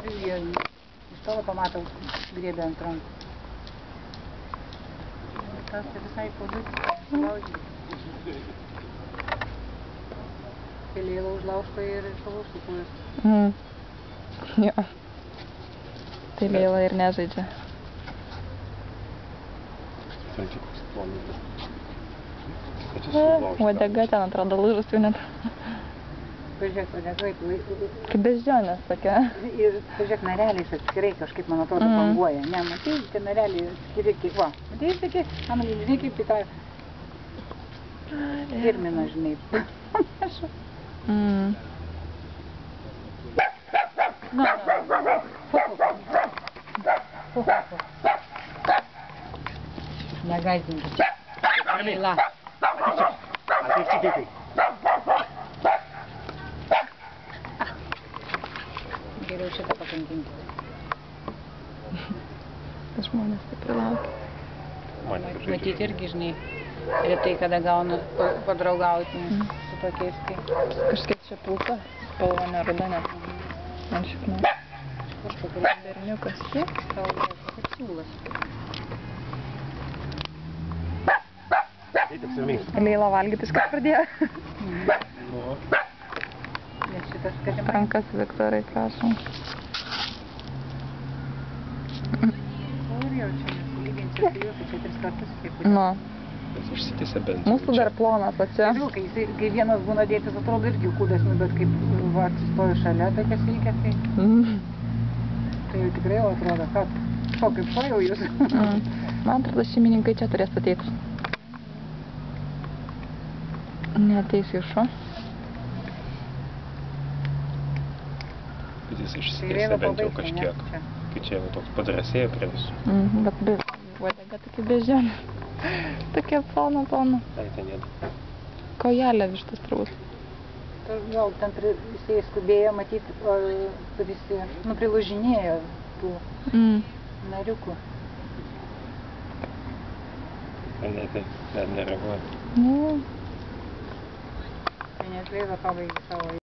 Jie iš tolo pamatau, griebė ant rankų. Tas tai visai policija laužė. Pelėlą užlaužta ir palaužtų kojas. Jo. Pelėlą ir nežaidžia. Uodega ten atrodo lūžus jau net. Pažiūrėk, uodega kaip beždžionės tokia. Ir pažiūrėk, nareliais atskirai kažkaip, man atrodo, banguoja. Ne, matai, tie nareliai atskiri, kaip, va. Matai, tokie, Amalija, žinai, kaip į tą kirminą, žinai. Negaizinkit. Mila. Ateik. Geriau šitą pakankinkite. Žmonės taip ir laukia. Matyti irgi, žinai, retai kada gauna padraugauti su tokiais, tai... Kažkiek čia pilka, spalva neruda net. Man šipna. Kažkokia berniukas. Kalbė, kaip siūlas. Leila valgytis kaip pradėjo. Nes šitas kažkaip... Rankas, Viktorai, prašom. Ir jau čia nesilyginsiu su jūsų, čia 3 kartus kaip... Nu. Jis užsitėsia bent. Mūsų dar plonas, va čia. Vilkai, kai vienas būna dėtis, atrodo irgi kūdesnių, bet kaip va, atsistoju šalia tokias vilkės, tai jau tikrai jau atrodo, kad šio kaip šio jau jūs. Man atrodo, šeimininkai čia turės ateiti. Neateis jų šuo. Jis išsitėsia bent jau kažkiek. Kai čia jau toks padrasėja prie visų. Bet uodega tokia beždžionė. Tokia plona. Ai, ten jėda. Kojelė vištas turbūt. Gal ten jisai skubėjo matyti, kad jisai prilužinėjo tų nariukų. Ne, tai net nereaguoja. Nu. Tai net Leila pabaigė savo